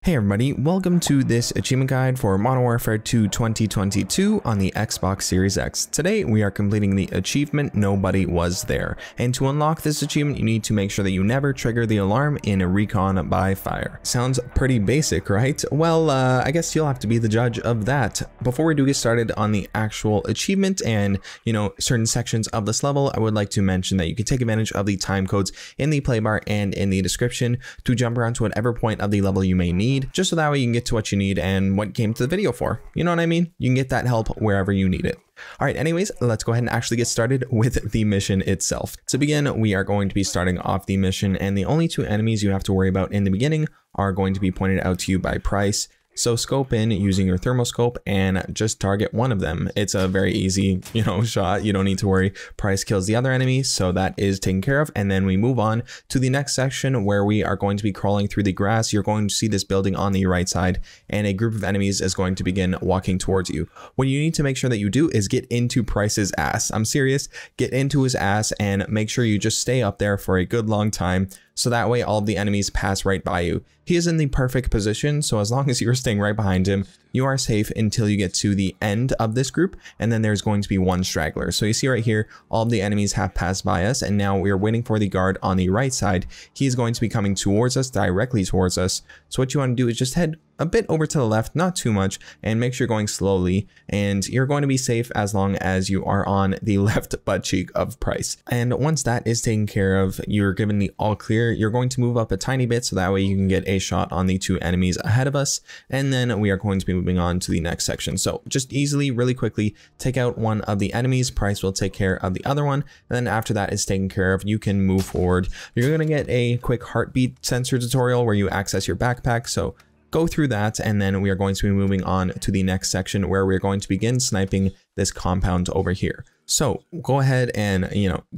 Hey everybody, welcome to this achievement guide for Modern Warfare 2 2022 on the Xbox Series X. Today we are completing the achievement Nobody Was There, and to unlock this achievement you need to make sure that you never trigger the alarm in a recon by fire. Sounds pretty basic, right? Well, I guess you'll have to be the judge of that. Before we do get started on the actual achievement and, certain sections of this level, I would like to mention that you can take advantage of the time codes in the play bar and in the description to jump around to whatever point of the level you may need, just so that way you can get to what you need and what came to the video for. You know what I mean? You can get that help wherever you need it. All right, anyways, let's go ahead and actually get started with the mission itself. To begin, we are going to be starting off the mission, and the only two enemies you have to worry about in the beginning are going to be pointed out to you by Price. So scope in using your thermoscope and just target one of them. It's a very easy, shot. You don't need to worry. Price kills the other enemy, so that is taken care of. And then we move on to the next section where we are going to be crawling through the grass. You're going to see this building on the right side, and a group of enemies is going to begin walking towards you. What you need to make sure that you do is get into Price's ass. I'm serious. Get into his ass and make sure you just stay up there for a good long time, so that way all of the enemies pass right by you. He is in the perfect position, so as long as you're staying right behind him, you are safe until you get to the end of this group, and then there's going to be one straggler. So you see right here, all of the enemies have passed by us, and now we are waiting for the guard on the right side. He's going to be coming towards us, directly towards us. So what you want to do is just head a bit over to the left, not too much, and make sure you're going slowly, and you're going to be safe as long as you are on the left butt cheek of Price. And once that is taken care of, you're given the all clear. You're going to move up a tiny bit so that way you can get a shot on the two enemies ahead of us, and then we are going to be moving on to the next section. So just easily, really quickly, take out one of the enemies. Price will take care of the other one, and then after that is taken care of, you can move forward. You're going to get a quick heartbeat sensor tutorial where you access your backpack, so go through that, and then we are going to be moving on to the next section where we're going to begin sniping this compound over here. So go ahead and,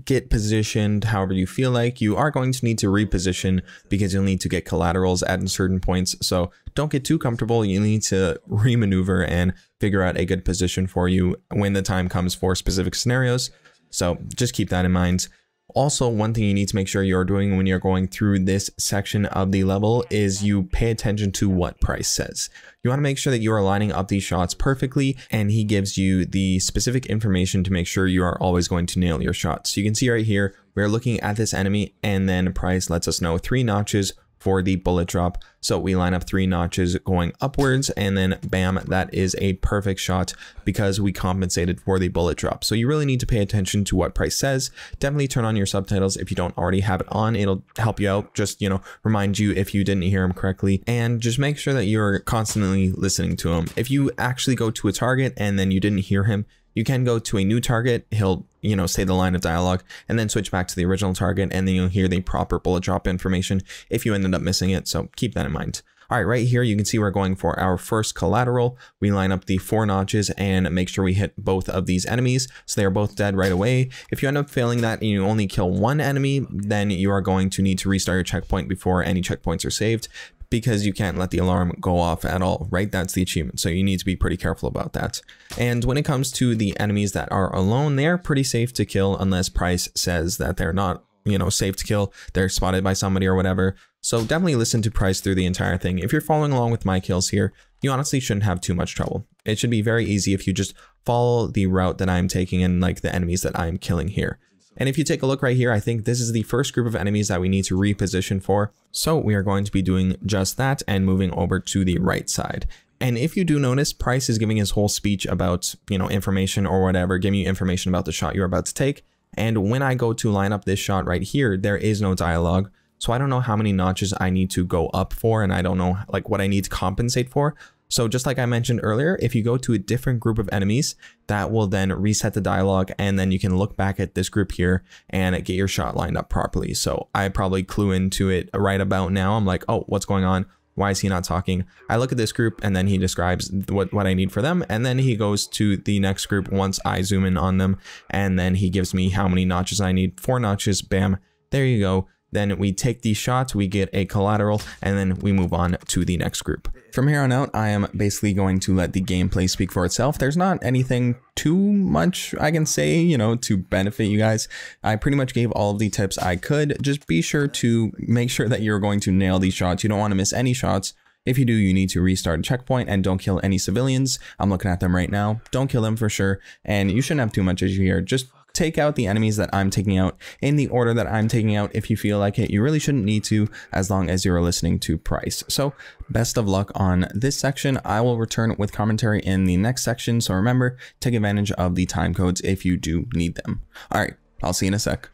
get positioned however you feel like. You are going to need to reposition because you'll need to get collaterals at certain points. So don't get too comfortable. You need to remaneuver and figure out a good position for you when the time comes for specific scenarios. So just keep that in mind. Also, one thing you need to make sure you're doing when you're going through this section of the level is you pay attention to what Price says. You want to make sure that you are lining up these shots perfectly, and he gives you the specific information to make sure you are always going to nail your shots. So you can see right here, we're looking at this enemy, and then Price lets us know 3 notches for the bullet drop. So we line up 3 notches going upwards, and then bam, that is a perfect shot because we compensated for the bullet drop. So you really need to pay attention to what Price says. Definitely turn on your subtitles if you don't already have it on. It'll help you out, just, remind you if you didn't hear him correctly, and just make sure that you're constantly listening to him. If you actually go to a target and then you didn't hear him, you can go to a new target. He'll, say the line of dialogue and then switch back to the original target, and then you'll hear the proper bullet drop information if you ended up missing it. So keep that in mind. All right, right here, you can see we're going for our first collateral. We line up the 4 notches and make sure we hit both of these enemies, so they are both dead right away. If you end up failing that and you only kill 1 enemy, then you are going to need to restart your checkpoint before any checkpoints are saved, because you can't let the alarm go off at all, right? That's the achievement. So you need to be pretty careful about that. And when it comes to the enemies that are alone, they're pretty safe to kill unless Price says that they're not, safe to kill. They're spotted by somebody or whatever. So definitely listen to Price through the entire thing. If you're following along with my kills here, you honestly shouldn't have too much trouble. It should be very easy if you just follow the route that I'm taking and like the enemies that I'm killing here. And if you take a look right here, I think this is the first group of enemies that we need to reposition for. So we are going to be doing just that and moving over to the right side. And if you do notice, Price is giving his whole speech about, information or whatever, giving you information about the shot you're about to take. And when I go to line up this shot right here, there is no dialogue. So I don't know how many notches I need to go up for, and I don't know what I need to compensate for. So just like I mentioned earlier, if you go to a different group of enemies, that will then reset the dialogue, and then you can look back at this group here and get your shot lined up properly. So I probably clue into it right about now. I'm like, oh, what's going on? Why is he not talking? I look at this group, and then he describes what I need for them, and then he goes to the next group once I zoom in on them, and then he gives me how many notches I need. 4 notches, bam, there you go. Then we take these shots, we get a collateral, and then we move on to the next group. From here on out, I am basically going to let the gameplay speak for itself. There's not anything too much I can say, to benefit you guys. I pretty much gave all of the tips I could. Just be sure to make sure that you're going to nail these shots. You don't want to miss any shots. If you do, you need to restart a checkpoint and don't kill any civilians. I'm looking at them right now. Don't kill them for sure. And you shouldn't have too much issue here. Just take out the enemies that I'm taking out in the order that I'm taking out if you feel like it. You really shouldn't need to, as long as you're listening to price. So best of luck on this section. I will return with commentary in the next section. So remember, take advantage of the time codes if you do need them. All right, I'll see you in a sec.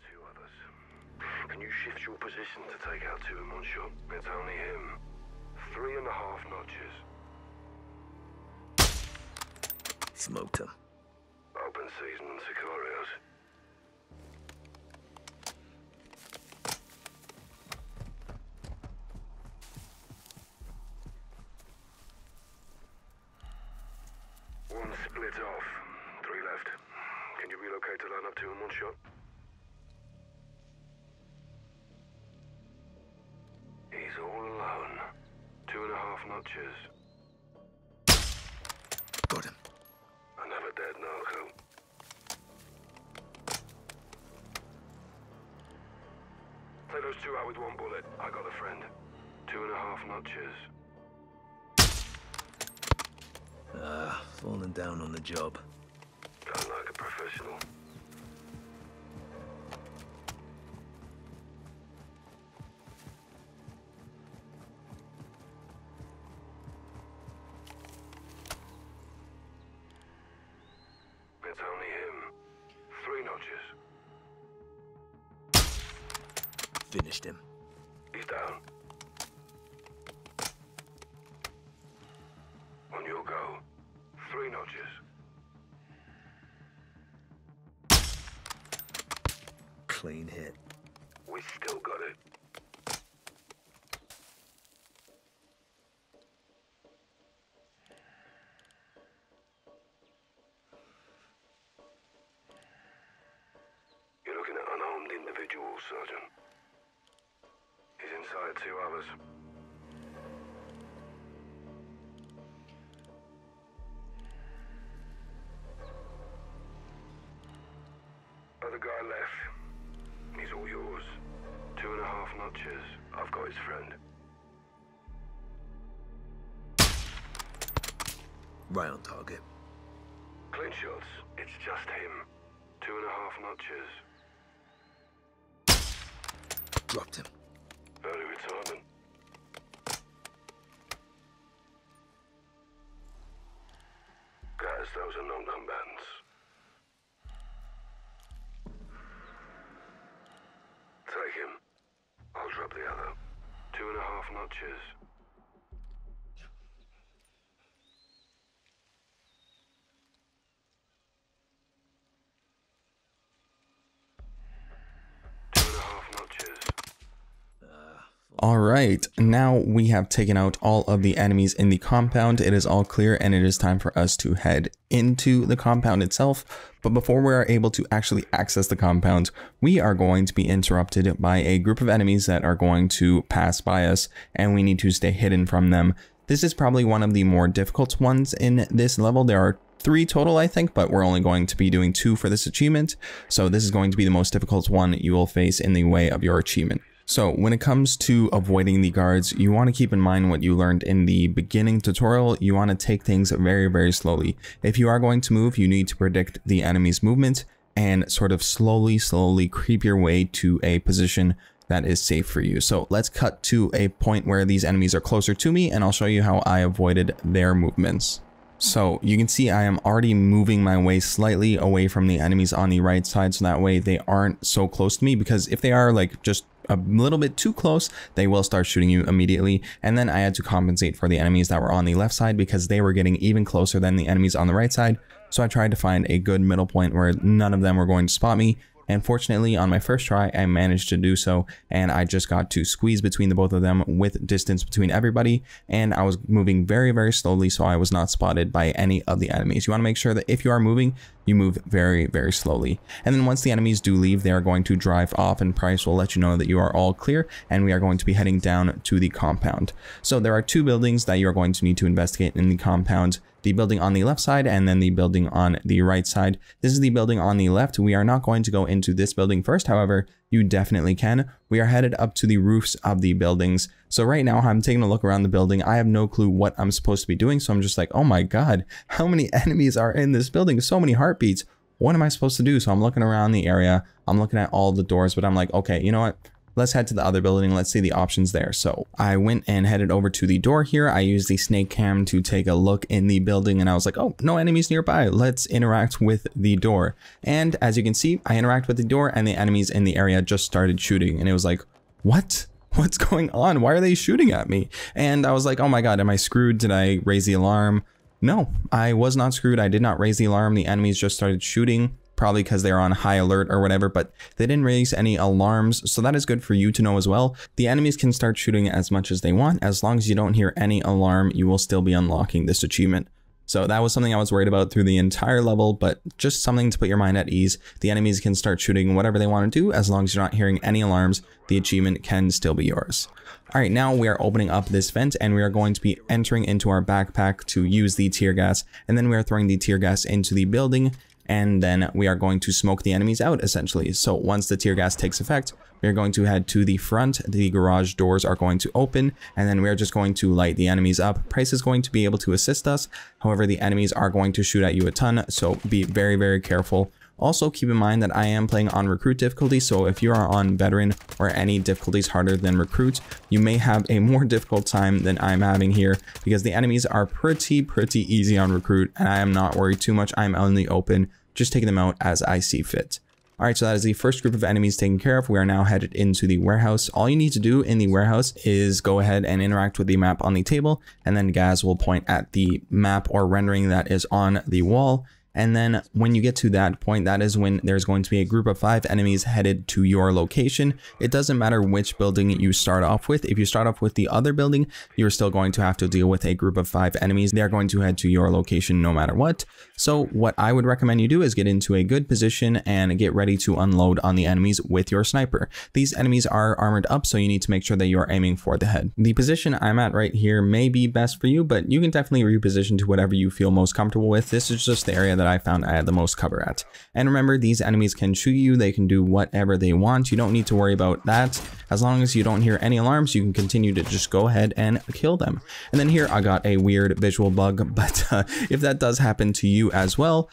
Can you shift your position to take out 2 in one shot? It's only him. 3.5 notches. Smoked him. Open season on Sicarios. One split off. 3 left. Can you relocate to line up 2 in one shot? He's all alone. 2.5 notches. Got him. Another dead narco. Take those 2 out with 1 bullet. I got a friend. 2.5 notches. Falling down on the job. Done like a professional. It's only him. 3 notches. Finished him. He's down. On your go. 3 notches. Clean hit. We still got it. You're looking at unarmed individuals, Sergeant. He's inside 2 others. Other guy left. He's all yours. 2.5 notches. I've got his friend. Right on target. Clean shots. It's just him. 2.5 notches. Dropped him. Early retirement. Guys, those are non-combatants. Take him. I'll drop the other. 2.5 notches. All right, now we have taken out all of the enemies in the compound. It is all clear and it is time for us to head into the compound itself. But before we are able to actually access the compound, we are going to be interrupted by a group of enemies that are going to pass by us, and we need to stay hidden from them. This is probably one of the more difficult ones in this level. There are 3 total, I think, but we're only going to be doing 2 for this achievement. So this is going to be the most difficult one you will face in the way of your achievement. So when it comes to avoiding the guards, you want to keep in mind what you learned in the beginning tutorial. You want to take things very, very slowly. If you are going to move, you need to predict the enemy's movement and sort of slowly creep your way to a position that is safe for you. So let's cut to a point where these enemies are closer to me, and I'll show you how I avoided their movements. So you can see I am already moving my way slightly away from the enemies on the right side, so that way they aren't so close to me, because if they are like just a little bit too close, they will start shooting you immediately. And then I had to compensate for the enemies that were on the left side because they were getting even closer than the enemies on the right side. So I tried to find a good middle point where none of them were going to spot me. And fortunately, on my first try, I managed to do so, and I just got to squeeze between the both of them with distance between everybody, and I was moving very, very slowly, so I was not spotted by any of the enemies. You want to make sure that if you are moving, you move very, very slowly. And then once the enemies do leave, they are going to drive off, and Price will let you know that you are all clear, and we are going to be heading down to the compound. So there are 2 buildings that you're going to need to investigate in the compound. the building on the left side and then the building on the right side. This is the building on the left. We are not going to go into this building first. However, you definitely can. We are headed up to the roofs of the buildings. So right now I'm taking a look around the building. I have no clue what I'm supposed to be doing. So I'm just like, oh my God, how many enemies are in this building? So many heartbeats. What am I supposed to do? So I'm looking around the area. I'm looking at all the doors, but I'm like, okay, you know what? Let's head to the other building. Let's see the options there. So I went and headed over to the door here. I used the snake cam to take a look in the building and I was like, oh, no enemies nearby. Let's interact with the door. And as you can see, I interact with the door and the enemies in the area just started shooting. And it was like, what? What's going on? Why are they shooting at me? And I was like, oh my God, am I screwed? Did I raise the alarm? No, I was not screwed. I did not raise the alarm. The enemies just started shooting. Probably because they're on high alert or whatever, but they didn't raise any alarms. So that is good for you to know as well. The enemies can start shooting as much as they want. As long as you don't hear any alarm, you will still be unlocking this achievement. So that was something I was worried about through the entire level, but just something to put your mind at ease. The enemies can start shooting whatever they want to do. As long as you're not hearing any alarms, the achievement can still be yours. All right, now we are opening up this vent and we are going to be entering into our backpack to use the tear gas. And then we are throwing the tear gas into the building. And then we are going to smoke the enemies out essentially. So once the tear gas takes effect, we are going to head to the front. The garage doors are going to open and then we are just going to light the enemies up. Price is going to be able to assist us. However, the enemies are going to shoot at you a ton. So be very, very careful. Also keep in mind that I am playing on recruit difficulty. So if you are on veteran or any difficulties harder than recruit, you may have a more difficult time than I'm having here because the enemies are pretty easy on recruit and I am not worried too much. I'm only open. Just taking them out as I see fit. All right, so that is the first group of enemies taken care of. We are now headed into the warehouse. All you need to do in the warehouse is go ahead and interact with the map on the table, and then Gaz will point at the map or rendering that is on the wall. And then when you get to that point, that is when there's going to be a group of 5 enemies headed to your location. It doesn't matter which building you start off with. If you start off with the other building, you're still going to have to deal with a group of 5 enemies. They're going to head to your location no matter what. So what I would recommend you do is get into a good position and get ready to unload on the enemies with your sniper. These enemies are armored up, so you need to make sure that you are aiming for the head. The position I'm at right here may be best for you, but you can definitely reposition to whatever you feel most comfortable with. This is just the area that I found I had the most cover at. And remember, these enemies can shoot you. They can do whatever they want. You don't need to worry about that. As long as you don't hear any alarms, you can continue to just go ahead and kill them. And then here I got a weird visual bug, but if that does happen to you as well,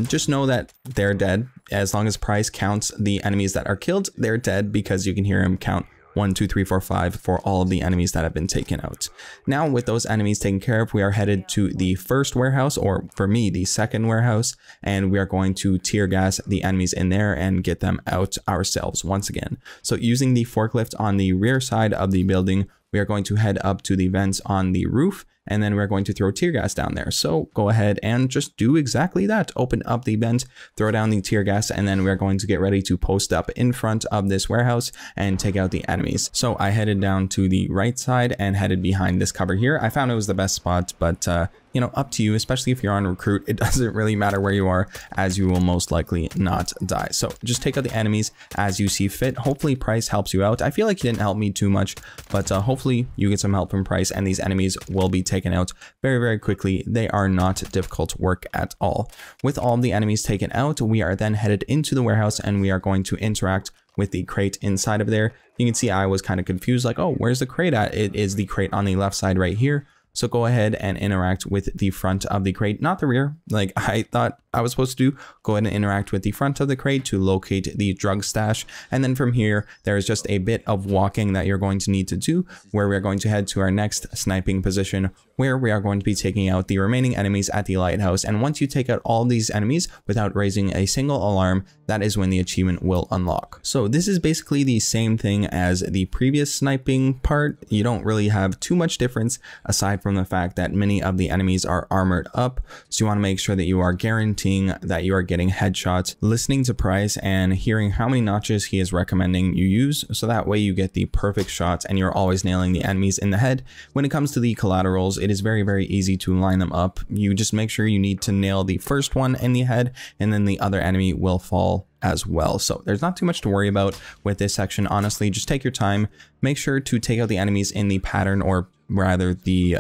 just know that they're dead. As long as Price counts the enemies that are killed, they're dead because you can hear him count 1, 2, 3, 4, 5 for all of the enemies that have been taken out. Now with those enemies taken care of, we are headed to the first warehouse, or for me, the second warehouse, and we are going to tear gas the enemies in there and get them out ourselves once again. So using the forklift on the rear side of the building, we are going to head up to the vents on the roof, and then we're going to throw tear gas down there. So go ahead and just do exactly that. Open up the vent, throw down the tear gas, and then we're going to get ready to post up in front of this warehouse and take out the enemies. So I headed down to the right side and headed behind this cover here. I found it was the best spot, but you know, up to you, especially if you're on recruit. It doesn't really matter where you are, as you will most likely not die. So just take out the enemies as you see fit. Hopefully Price helps you out. I feel like he didn't help me too much, but hopefully you get some help from Price and these enemies will be taken out very, very quickly. They are not difficult work at all. With all the enemies taken out, we are then headed into the warehouse and we are going to interact with the crate inside of there. You can see I was kind of confused, like, oh, where's the crate at? It is the crate on the left side right here. So go ahead and interact with the front of the crate, not the rear, like I thought I was supposed to do. Go ahead and interact with the front of the crate to locate the drug stash. And then from here, there is just a bit of walking that you're going to need to do, where we're going to head to our next sniping position, where we are going to be taking out the remaining enemies at the lighthouse. And once you take out all these enemies without raising a single alarm, that is when the achievement will unlock. So this is basically the same thing as the previous sniping part. You don't really have too much difference aside from the fact that many of the enemies are armored up. So you want to make sure that you are guaranteeing that you are getting headshots, listening to Price and hearing how many notches he is recommending you use. So that way you get the perfect shots and you're always nailing the enemies in the head. When it comes to the collaterals, it is very, very easy to line them up. You just make sure you need to nail the first one in the head and then the other enemy will fall as well. So there's not too much to worry about with this section. Honestly, just take your time. Make sure to take out the enemies in the pattern or rather the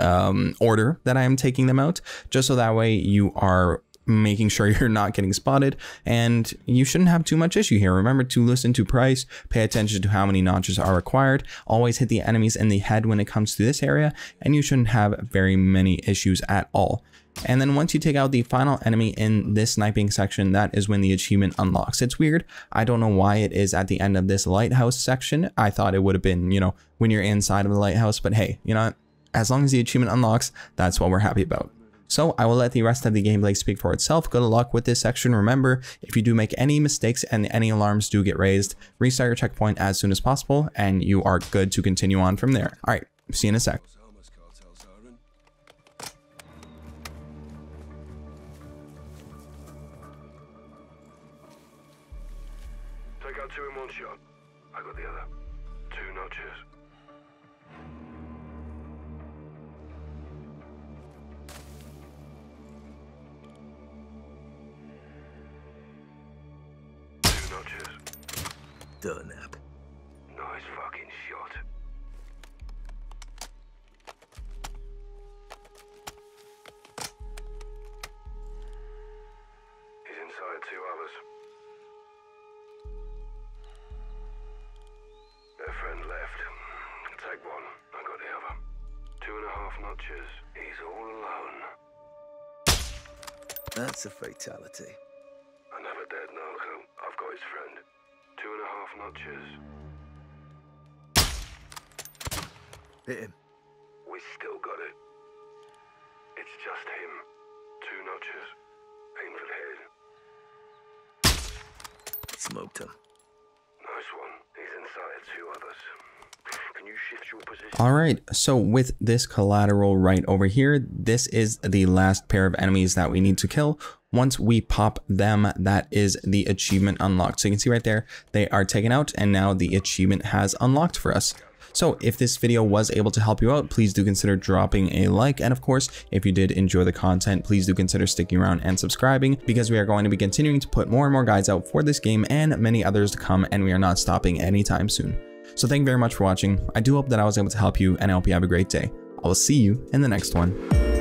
order that I am taking them out, just so that way you are making sure you're not getting spotted, and you shouldn't have too much issue here. Remember to listen to price, pay attention to how many notches are required, always hit the enemies in the head when it comes to this area, and you shouldn't have very many issues at all. And then once you take out the final enemy in this sniping section, that is when the achievement unlocks. It's weird. I don't know why it is at the end of this lighthouse section. I thought it would have been, you know, when you're inside of the lighthouse, but hey, you know, as long as the achievement unlocks, that's what we're happy about. So I will let the rest of the gameplay speak for itself. Good luck with this section. Remember, if you do make any mistakes and any alarms do get raised, restart your checkpoint as soon as possible, and you are good to continue on from there. All right, see you in a sec. Take out 2 in one shot. I got the other. 2 notches. Durnap. Nice fucking shot. He's inside 2 others. Their friend left. Take 1. I got the other. 2.5 notches. He's all alone. That's a fatality. Another dead narco. I've got his friend. 2.5 notches. Hit him. We still got it. It's just him. 2 notches. Aim for the head. Smoked him. Nice one. He's inside 2 others. Can you shift your position? All right, so with this collateral right over here, this is the last pair of enemies that we need to kill. Once we pop them, that is the achievement unlocked. So you can see right there, they are taken out, and now the achievement has unlocked for us. So if this video was able to help you out, please do consider dropping a like. And of course, if you did enjoy the content, please do consider sticking around and subscribing, because we are going to be continuing to put more and more guides out for this game and many others to come, and we are not stopping anytime soon. So thank you very much for watching. I do hope that I was able to help you, and I hope you have a great day. I will see you in the next one.